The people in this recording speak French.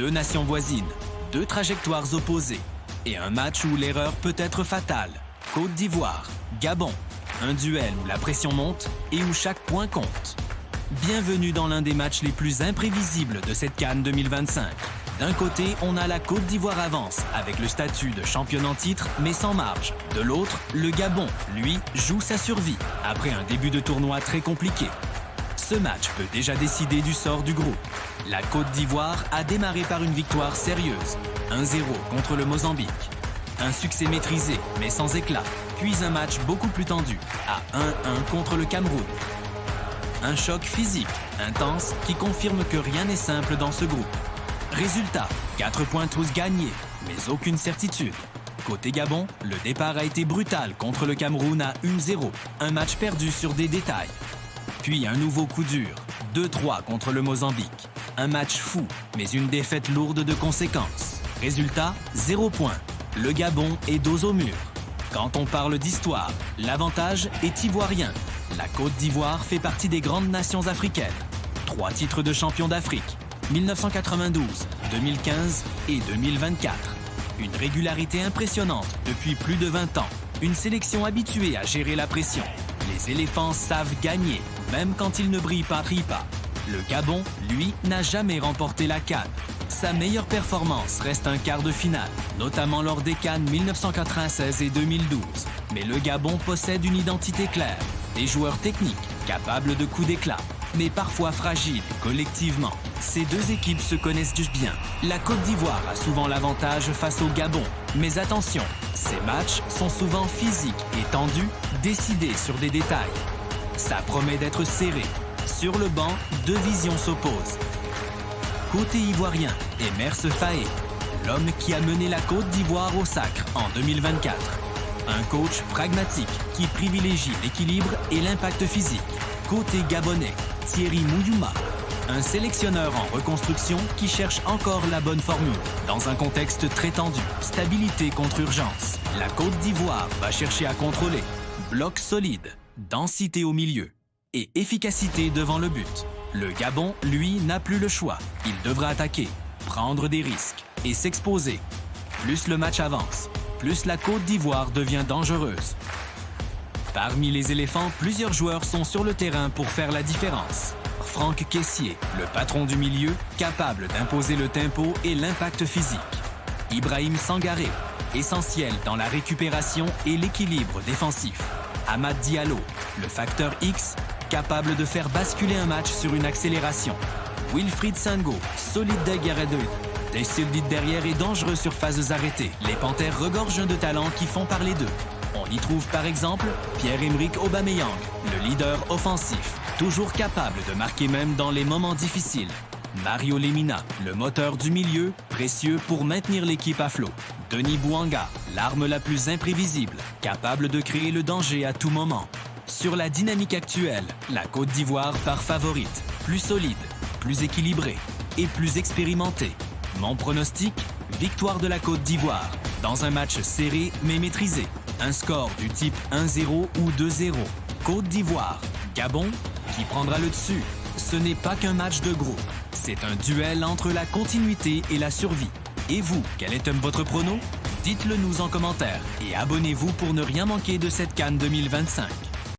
Deux nations voisines, deux trajectoires opposées et un match où l'erreur peut être fatale. Côte d'Ivoire, Gabon, un duel où la pression monte et où chaque point compte. Bienvenue dans l'un des matchs les plus imprévisibles de cette CAN 2025. D'un côté, on a la Côte d'Ivoire avance, avec le statut de championne en titre, mais sans marge. De l'autre, le Gabon, lui, joue sa survie, après un début de tournoi très compliqué. Ce match peut déjà décider du sort du groupe. La Côte d'Ivoire a démarré par une victoire sérieuse, 1-0 contre le Mozambique. Un succès maîtrisé, mais sans éclat, puis un match beaucoup plus tendu, à 1-1 contre le Cameroun. Un choc physique, intense, qui confirme que rien n'est simple dans ce groupe. Résultat, 4 points tous gagnés, mais aucune certitude. Côté Gabon, le départ a été brutal contre le Cameroun à 1-0, un match perdu sur des détails. Puis un nouveau coup dur, 2-3 contre le Mozambique. Un match fou, mais une défaite lourde de conséquences. Résultat, 0 points. Le Gabon est dos au mur. Quand on parle d'histoire, l'avantage est ivoirien. La Côte d'Ivoire fait partie des grandes nations africaines. 3 titres de champion d'Afrique, 1992, 2015 et 2024. Une régularité impressionnante depuis plus de 20 ans. Une sélection habituée à gérer la pression. Les éléphants savent gagner, même quand ils ne brillent pas. Le Gabon, lui, n'a jamais remporté la CAN. Sa meilleure performance reste un quart de finale, notamment lors des CAN 1996 et 2012. Mais le Gabon possède une identité claire, des joueurs techniques, capables de coups d'éclat, mais parfois fragiles collectivement. Ces deux équipes se connaissent du bien. La Côte d'Ivoire a souvent l'avantage face au Gabon. Mais attention, ces matchs sont souvent physiques et tendus, décidés sur des détails. Ça promet d'être serré. Sur le banc, deux visions s'opposent. Côté ivoirien, Emer Faé, l'homme qui a mené la Côte d'Ivoire au sacre en 2024. Un coach pragmatique qui privilégie l'équilibre et l'impact physique. Côté gabonais, Thierry Mouyouma, un sélectionneur en reconstruction qui cherche encore la bonne formule. Dans un contexte très tendu, stabilité contre urgence. La Côte d'Ivoire va chercher à contrôler. Bloc solide, densité au milieu et efficacité devant le but. Le Gabon, lui, n'a plus le choix. Il devra attaquer, prendre des risques et s'exposer. Plus le match avance, plus la Côte d'Ivoire devient dangereuse. Parmi les éléphants, plusieurs joueurs sont sur le terrain pour faire la différence. Franck Kessié, le patron du milieu, capable d'imposer le tempo et l'impact physique. Ibrahim Sangaré, essentiel dans la récupération et l'équilibre défensif. Amad Diallo, le facteur X, capable de faire basculer un match sur une accélération. Wilfried Sango, solide derrière et solide derrière et dangereux sur phases arrêtées. Les Panthères regorgent de talents qui font parler d'eux. On y trouve par exemple Pierre-Emerick Aubameyang, le leader offensif, toujours capable de marquer même dans les moments difficiles. Mario Lemina, le moteur du milieu, précieux pour maintenir l'équipe à flot. Denis Bouanga, l'arme la plus imprévisible, capable de créer le danger à tout moment. Sur la dynamique actuelle, la Côte d'Ivoire part favorite, plus solide, plus équilibrée et plus expérimentée. Mon pronostic, victoire de la Côte d'Ivoire, dans un match serré mais maîtrisé. Un score du type 1-0 ou 2-0. Côte d'Ivoire, Gabon, qui prendra le dessus. Ce n'est pas qu'un match de groupe, c'est un duel entre la continuité et la survie. Et vous, quel est votre prono? Dites-le nous en commentaire et abonnez-vous pour ne rien manquer de cette CAN 2025.